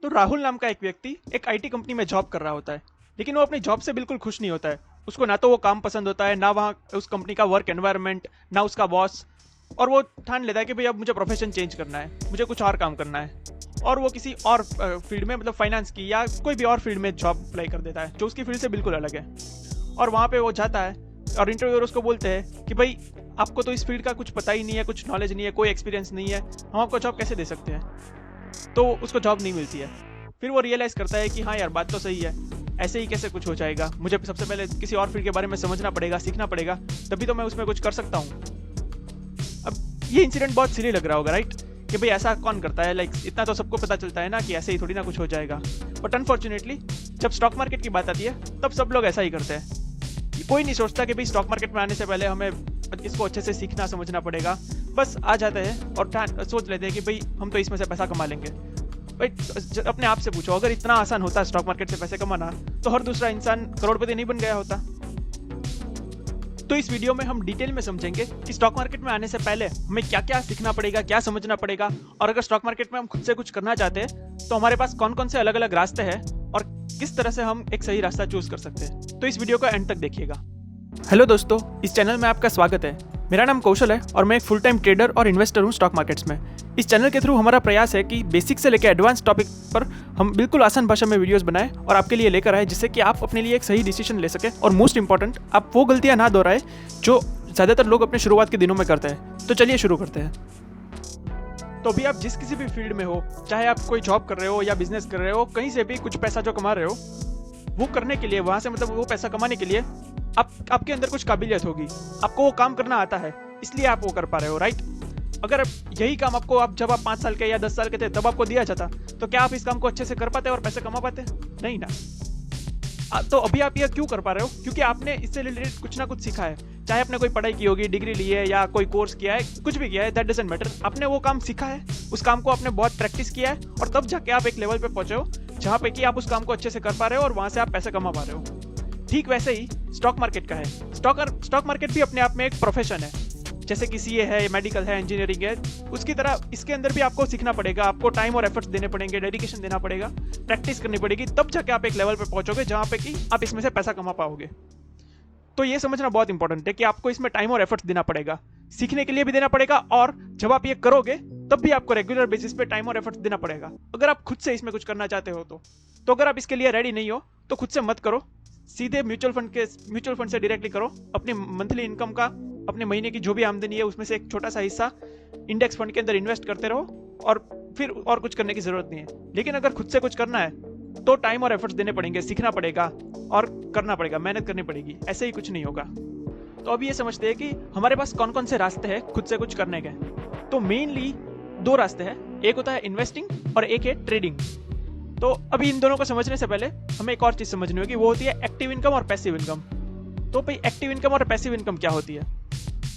तो राहुल नाम का एक व्यक्ति एक आईटी कंपनी में जॉब कर रहा होता है, लेकिन वो अपनी जॉब से बिल्कुल खुश नहीं होता है। उसको ना तो वो काम पसंद होता है, ना वहाँ उस कंपनी का वर्क एनवायरनमेंट, ना उसका बॉस। और वो ठान लेता है कि भाई अब मुझे प्रोफेशन चेंज करना है, मुझे कुछ और काम करना है। और वो किसी और फील्ड में, मतलब फाइनेंस की या कोई भी और फील्ड में जॉब अप्लाई कर देता है जो उसकी फील्ड से बिल्कुल अलग है। और वहाँ पे वो जाता है और इंटरव्यूअर उसको बोलते हैं कि भाई आपको तो इस फील्ड का कुछ पता ही नहीं है, कुछ नॉलेज नहीं है, कोई एक्सपीरियंस नहीं है, हम आपको जॉब कैसे दे सकते हैं। तो उसको जॉब नहीं मिलती है। फिर वो रियलाइज़ करता है कि हाँ यार, बात तो सही है, ऐसे ही कैसे कुछ हो जाएगा, मुझे सबसे पहले किसी और फील्ड के बारे में समझना पड़ेगा, सीखना पड़ेगा, तभी तो मैं उसमें कुछ कर सकता हूँ। अब ये इंसिडेंट बहुत सिली लग रहा होगा, राइट? कि भाई ऐसा कौन करता है, लाइक इतना तो सबको पता चलता है ना कि ऐसे ही थोड़ी ना कुछ हो जाएगा। बट अनफॉर्चुनेटली जब स्टॉक मार्केट की बात आती है तब सब लोग ऐसा ही करते हैं। कोई नहीं सोचता कि भाई स्टॉक मार्केट में आने से पहले हमें इसको अच्छे से सीखना समझना पड़ेगा। बस आ जाते हैं और सोच लेते हैं कि भाई हम तो इसमें से पैसा कमा लेंगे। भाई अपने आप से पूछो, अगर इतना आसान होता स्टॉक मार्केट से पैसे कमाना, तो हर दूसरा इंसान करोड़पति नहीं बन गया होता। तो इस वीडियो में हम डिटेल में समझेंगे कि स्टॉक मार्केट में आने से पहले हमें क्या क्या सीखना पड़ेगा, क्या समझना पड़ेगा, और अगर स्टॉक मार्केट में हम खुद से कुछ करना चाहते हैं तो हमारे पास कौन कौन से अलग अलग रास्ते हैं और किस तरह से हम एक सही रास्ता चूज कर सकते हैं। तो इस वीडियो को एंड तक देखिएगा। हेलो दोस्तों, इस चैनल में आपका स्वागत है। मेरा नाम कौशल है और मैं एक फुल टाइम ट्रेडर और इन्वेस्टर हूँ स्टॉक मार्केट्स में। इस चैनल के थ्रू हमारा प्रयास है कि बेसिक से लेकर एडवांस टॉपिक पर हम बिल्कुल आसान भाषा में वीडियोस बनाएं और आपके लिए लेकर आए, जिससे कि आप अपने लिए एक सही डिसीजन ले सकें और मोस्ट इंपॉर्टेंट, आप वो गलतियां ना दोहराएं जो ज़्यादातर लोग अपने शुरुआत के दिनों में करते हैं। तो चलिए शुरू करते हैं। तो अभी आप जिस किसी भी फील्ड में हो, चाहे आप कोई जॉब कर रहे हो या बिजनेस कर रहे हो, कहीं से भी कुछ पैसा जो कमा रहे हो, वो करने के लिए, वहाँ से मतलब वो पैसा कमाने के लिए आपके अंदर कुछ काबिलियत होगी, आपको वो काम करना आता है, इसलिए आप वो कर पा रहे हो, राइट? अगर यही काम आपको, आप जब आप 5 साल के या 10 साल के थे तब आपको दिया जाता, तो क्या आप इस काम को अच्छे से कर पाते और पैसे कमा पाते? नहीं ना। तो अभी आप ये क्यों कर पा रहे हो? क्योंकि आपने इससे रिलेटेड कुछ ना कुछ सीखा है। चाहे आपने कोई पढ़ाई की होगी, डिग्री ली है या कोई कोर्स किया है, कुछ भी किया है, दैट डजंट मैटर। आपने वो काम सीखा है, उस काम को आपने बहुत प्रैक्टिस किया है, और तब जाके आप एक लेवल पे पहुंचे हो जहाँ पे कि आप उस काम को अच्छे से कर पा रहे हो और वहां से आप पैसे कमा पा रहे हो। ठीक वैसे ही स्टॉक मार्केट का है। स्टॉक मार्केट भी अपने आप में एक प्रोफेशन है। जैसे कि सीए है, मेडिकल है, इंजीनियरिंग है, उसकी तरह इसके अंदर भी आपको सीखना पड़ेगा, आपको टाइम और एफर्ट्स देने पड़ेंगे, डेडिकेशन देना पड़ेगा, प्रैक्टिस करनी पड़ेगी, तब जाके आप एक लेवल पे पहुंचोगे जहां पे कि आप इसमें से पैसा कमा पाओगे। तो ये समझना बहुत इंपॉर्टेंट है कि आपको इसमें टाइम और एफर्ट्स देना पड़ेगा, सीखने के लिए भी देना पड़ेगा, और जब आप ये करोगे तब भी आपको रेगुलर बेसिस पे टाइम और एफर्ट्स देना पड़ेगा, अगर आप खुद से इसमें कुछ करना चाहते हो तो अगर आप इसके लिए रेडी नहीं हो तो खुद से मत करो, सीधे म्यूचुअल फंड से डायरेक्टली करो। अपनी मंथली इनकम का, अपने महीने की जो भी आमदनी है उसमें से एक छोटा सा हिस्सा इंडेक्स फंड के अंदर इन्वेस्ट करते रहो, और फिर और कुछ करने की जरूरत नहीं है। लेकिन अगर खुद से कुछ करना है तो टाइम और एफर्ट्स देने पड़ेंगे, सीखना पड़ेगा और करना पड़ेगा, मेहनत करनी पड़ेगी, ऐसे ही कुछ नहीं होगा। तो अब ये समझते हैं कि हमारे पास कौन कौन से रास्ते हैं खुद से कुछ करने के। तो मेनली 2 रास्ते हैं, एक होता है इन्वेस्टिंग और एक है ट्रेडिंग। तो अभी इन दोनों को समझने से पहले हमें एक और चीज समझनी होगी, वो होती है एक्टिव इनकम और पैसिव इनकम। तो भाई एक्टिव इनकम और पैसिव इनकम क्या होती है?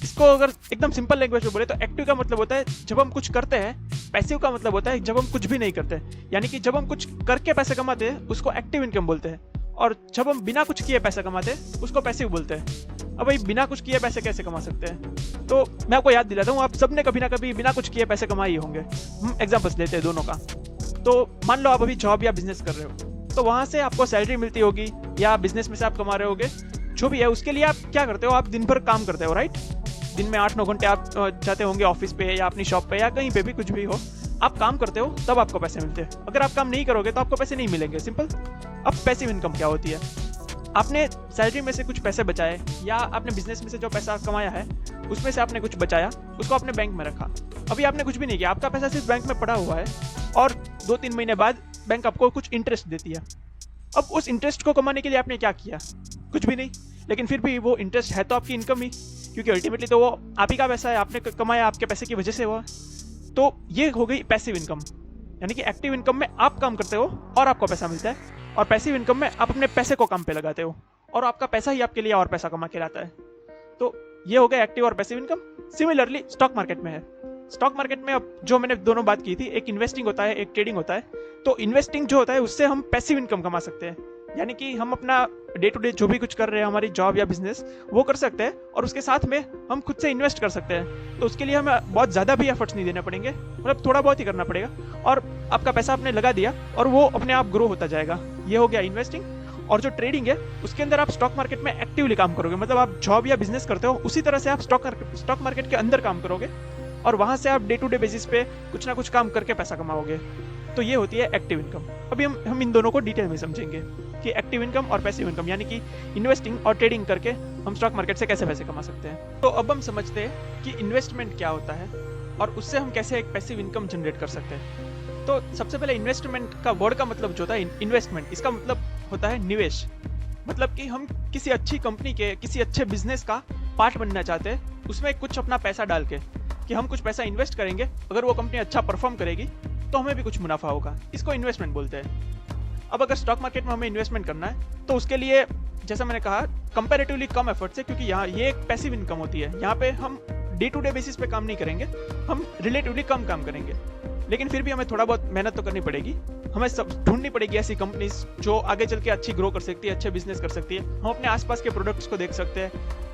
इसको अगर एकदम सिंपल लैंग्वेज में बोले तो एक्टिव का मतलब होता है जब हम कुछ करते हैं, पैसिव का मतलब होता है जब हम कुछ भी नहीं करते। यानी कि जब हम कुछ करके पैसे कमाते हैं उसको एक्टिव इनकम बोलते हैं, और जब हम बिना कुछ किए पैसे कमाते हैं उसको पैसिव बोलते हैं। अब भाई बिना कुछ किए पैसे कैसे कमा सकते हैं? तो मैं आपको याद दिलाता हूँ, आप सबने कभी ना कभी बिना कुछ किए पैसे कमाए होंगे। हम एग्जाम्पल्स लेते हैं दोनों का। तो मान लो आप अभी जॉब या बिजनेस कर रहे हो, तो वहां से आपको सैलरी मिलती होगी या बिजनेस में से आप कमा रहे होगे, जो भी है उसके लिए आप क्या करते हो? आप दिन भर काम करते हो, राइट? दिन में 8-9 घंटे आप जाते होंगे ऑफिस पे या अपनी शॉप पे या कहीं पे भी, कुछ भी हो, आप काम करते हो तब आपको पैसे मिलते हैं। अगर आप काम नहीं करोगे तो आपको पैसे नहीं मिलेंगे, सिंपल। अब पैसिव इनकम क्या होती है? आपने सैलरी में से कुछ पैसे बचाए या आपने बिजनेस में से जो पैसा कमाया है उसमें से आपने कुछ बचाया, उसको आपने बैंक में रखा। अभी आपने कुछ भी नहीं किया, आपका पैसा सिर्फ बैंक में पड़ा हुआ है, और 2-3 महीने बाद बैंक आपको कुछ इंटरेस्ट देती है। अब उस इंटरेस्ट को कमाने के लिए आपने क्या किया? कुछ भी नहीं, लेकिन फिर भी वो इंटरेस्ट है तो आपकी इनकम ही, क्योंकि अल्टीमेटली तो वो आप ही का पैसा है, आपने कमाया, आपके पैसे की वजह से हुआ। तो ये हो गई पैसिव इनकम। यानी कि एक्टिव इनकम में आप काम करते हो और आपको पैसा मिलता है, और पैसिव इनकम में आप अपने पैसे को काम पे लगाते हो और आपका पैसा ही आपके लिए और पैसा कमा के लाता है। तो ये हो गया एक्टिव और passive income. Similarly stock market में है। स्टॉक मार्केट में अब जो मैंने दोनों बात की थी, एक इन्वेस्टिंग होता है, एक ट्रेडिंग होता है। तो इन्वेस्टिंग जो होता है उससे हम पैसिव इनकम कमा सकते हैं, यानी कि हम अपना डे टू डे जो भी कुछ कर रहे हैं, हमारी जॉब या बिजनेस, वो कर सकते हैं और उसके साथ में हम खुद से इन्वेस्ट कर सकते हैं। तो उसके लिए हमें बहुत ज़्यादा भी एफर्ट्स नहीं देने पड़ेंगे, मतलब थोड़ा बहुत ही करना पड़ेगा और आपका पैसा आपने लगा दिया और वो अपने आप ग्रो होता जाएगा। ये हो गया इन्वेस्टिंग। और जो ट्रेडिंग है उसके अंदर आप स्टॉक मार्केट में एक्टिवली काम करोगे, मतलब आप जॉब या बिजनेस करते हो उसी तरह से आप स्टॉक मार्केट के अंदर काम करोगे और वहां से आप डे टू डे बेसिस पे कुछ ना कुछ काम करके पैसा कमाओगे। तो ये होती है एक्टिव इनकम। अभी हम इन दोनों को डिटेल में समझेंगे कि एक्टिव इनकम और पैसिव इनकम, यानी कि इन्वेस्टिंग और ट्रेडिंग करके हम स्टॉक मार्केट से कैसे पैसे कमा सकते हैं। तो अब हम समझते हैं कि इन्वेस्टमेंट क्या होता है और उससे हम कैसे एक पैसिव इनकम जनरेट कर सकते हैं। तो सबसे पहले इन्वेस्टमेंट का वर्ड का मतलब जो होता है इन्वेस्टमेंट, इसका मतलब होता है निवेश। मतलब कि हम किसी अच्छी कंपनी के, किसी अच्छे बिजनेस का पार्ट बनना चाहते हैं, उसमें कुछ अपना पैसा डाल के कि हम कुछ पैसा इन्वेस्ट करेंगे, अगर वो कंपनी अच्छा परफॉर्म करेगी तो हमें भी कुछ मुनाफा होगा, इसको इन्वेस्टमेंट बोलते हैं। अब अगर स्टॉक मार्केट में हमें इन्वेस्टमेंट करना है तो उसके लिए जैसा मैंने कहा कंपैरेटिवली कम एफर्ट्स है, क्योंकि यहाँ ये एक पैसिव इनकम होती है। यहाँ पे हम डे टू डे बेसिस पे काम नहीं करेंगे, हम रिलेटिवली कम काम करेंगे, लेकिन फिर भी हमें थोड़ा बहुत मेहनत तो करनी पड़ेगी। हमें सब ढूंढनी पड़ेगी ऐसी कंपनीज जो आगे चल के अच्छी ग्रो कर सकती है, अच्छे बिजनेस कर सकती है। हम अपने आसपास के प्रोडक्ट्स को देख सकते हैं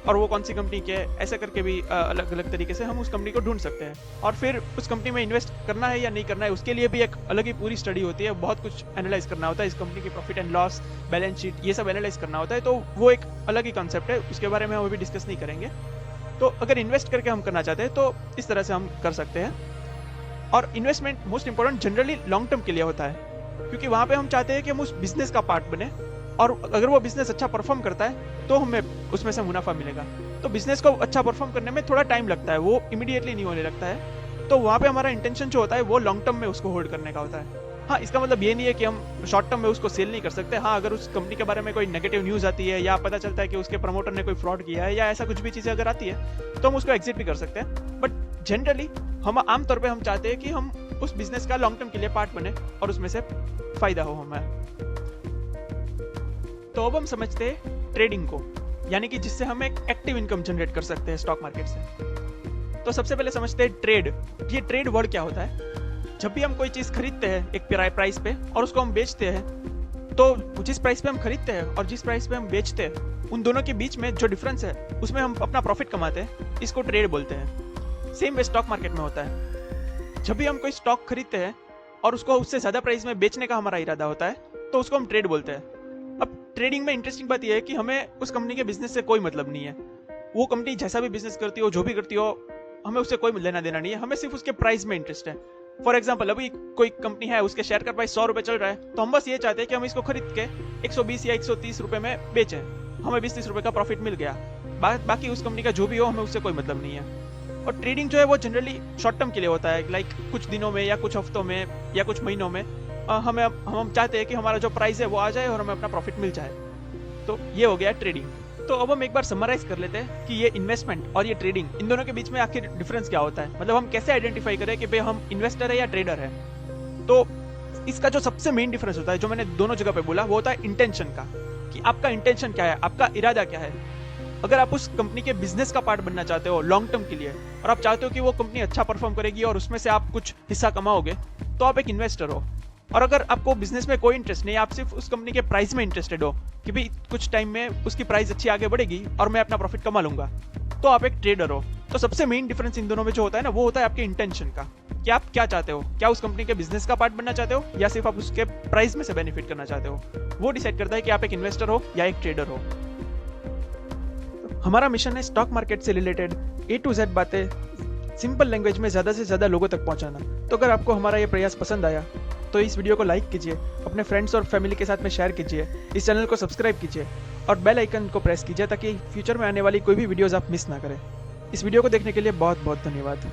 और वो कौन सी कंपनी के, ऐसा करके भी अलग अलग तरीके से हम उस कंपनी को ढूंढ सकते हैं। और फिर उस कंपनी में इन्वेस्ट करना है या नहीं करना है, उसके लिए भी एक अलग ही पूरी स्टडी होती है, बहुत कुछ एनालाइज करना होता है। इस कंपनी की profit and loss, balance sheet, ये सब एनालाइज करना होता है। तो वो एक अलग ही कॉन्सेप्ट है, उसके बारे में हम अभी डिस्कस नहीं करेंगे। तो अगर इन्वेस्ट करके हम करना चाहते हैं तो इस तरह से हम कर सकते हैं। और investment most important generally long term के लिए होता है, क्योंकि वहां पे हम चाहते हैं कि हम उस बिजनेस का पार्ट बने और अगर वो बिजनेस अच्छा परफॉर्म करता है तो हमें उसमें से मुनाफा मिलेगा। तो बिजनेस को अच्छा परफॉर्म करने में थोड़ा टाइम लगता है, वो इमीडिएटली नहीं होने लगता है। तो वहां पे हमारा इंटेंशन जो होता है वो लॉन्ग टर्म में उसको होल्ड करने का होता है। हाँ, इसका मतलब ये नहीं है कि हम शॉर्ट टर्म में उसको सेल नहीं कर सकते। हाँ, अगर उस कंपनी के बारे में कोई नेगेटिव न्यूज आती है या पता चलता है कि उसके प्रमोटर ने कोई फ्रॉड किया है या ऐसा कुछ भी चीजें अगर आती है तो हम उसको एग्जिट भी कर सकते हैं। बट जनरली हम आमतौर पर हम चाहते हैं कि हम उस बिजनेस का लॉन्ग टर्म के लिए पार्ट बने और उसमें से फायदा हो हमें। तो अब हम समझते हैं ट्रेडिंग को, यानी कि जिससे हम एक एक्टिव इनकम जनरेट कर सकते हैं स्टॉक मार्केट से। तो सबसे पहले समझते हैं ट्रेड। ये ट्रेड वर्ड क्या होता है? जब भी हम कोई चीज खरीदते हैं एक प्राइस पे और उसको हम बेचते हैं, तो जिस प्राइस पे हम खरीदते हैं और जिस प्राइस पे हम बेचते हैं, उन दोनों के बीच में जो डिफरेंस है उसमें हम अपना प्रॉफिट कमाते हैं, इसको ट्रेड बोलते हैं। सेम वे स्टॉक मार्केट में होता है। जब भी हम कोई स्टॉक खरीदते हैं और उसको उससे ज्यादा प्राइस में बेचने का हमारा इरादा होता है तो उसको हम ट्रेड बोलते हैं। अब ट्रेडिंग में इंटरेस्टिंग बात यह है कि हमें उस कंपनी के बिजनेस से कोई मतलब नहीं है। वो कंपनी जैसा भी बिजनेस करती हो, जो भी करती हो, हमें उससे कोई लेना देना नहीं है, हमें सिर्फ उसके प्राइस में इंटरेस्ट है। फॉर एग्जाम्पल, अभी कोई कंपनी है, उसके शेयर का प्राइस 100 रुपए चल रहा है, तो हम बस ये चाहते हैं कि हम इसको खरीद के 120 या 130 रुपए में बेचें, हमें 20-30 रुपए का प्रॉफिट मिल गया। बाकी उस कंपनी का जो भी हो, हमें उससे कोई मतलब नहीं है। और ट्रेडिंग जो है वो जनरली शॉर्ट टर्म के लिए होता है, लाइक कुछ दिनों में या कुछ हफ्तों में या कुछ महीनों में हम चाहते हैं कि हमारा जो प्राइस है वो आ जाए और हमें अपना प्रॉफिट मिल जाए। तो ये हो गया ट्रेडिंग। तो अब हम एक बार समराइज कर लेते हैं कि ये इन्वेस्टमेंट और ये ट्रेडिंग, इन दोनों के बीच में आखिर डिफरेंस क्या होता है, मतलब हम कैसे आइडेंटिफाई करें कि भाई हम इन्वेस्टर है या ट्रेडर है। तो इसका जो सबसे मेन डिफरेंस होता है, जो मैंने दोनों जगह पे बोला, वो होता है इंटेंशन का, कि आपका इंटेंशन क्या है, आपका इरादा क्या है। अगर आप उस कंपनी के बिजनेस का पार्ट बनना चाहते हो लॉन्ग टर्म के लिए और आप चाहते हो कि वो कंपनी अच्छा परफॉर्म करेगी और उसमें से आप कुछ हिस्सा कमाओगे, तो आप एक इन्वेस्टर हो। और अगर आपको बिजनेस में कोई इंटरेस्ट नहीं, आप सिर्फ उस कंपनी के प्राइस में इंटरेस्टेड हो कि भाई कुछ टाइम में उसकी प्राइस अच्छी आगे बढ़ेगी और मैं अपना प्रॉफिट कमा लूंगा, तो आप एक ट्रेडर हो। तो सबसे मेन डिफरेंस इन दोनों में जो होता है ना, वो होता है आपके इंटेंशन का, कि आप क्या चाहते हो। क्या उस कंपनी के बिजनेस का पार्ट बनना चाहते हो या सिर्फ आप उसके प्राइस में से बेनिफिट करना चाहते हो, वो डिसाइड करता है कि आप एक इन्वेस्टर हो या एक ट्रेडर हो। हमारा मिशन है स्टॉक मार्केट से रिलेटेड A to Z बातें सिंपल लैंग्वेज में ज़्यादा से ज़्यादा लोगों तक पहुंचाना। तो अगर आपको हमारा ये प्रयास पसंद आया तो इस वीडियो को लाइक कीजिए, अपने फ्रेंड्स और फैमिली के साथ में शेयर कीजिए, इस चैनल को सब्सक्राइब कीजिए और बेल आइकन को प्रेस कीजिए ताकि फ्यूचर में आने वाली कोई भी वीडियोज़ आप मिस ना करें। इस वीडियो को देखने के लिए बहुत बहुत धन्यवाद।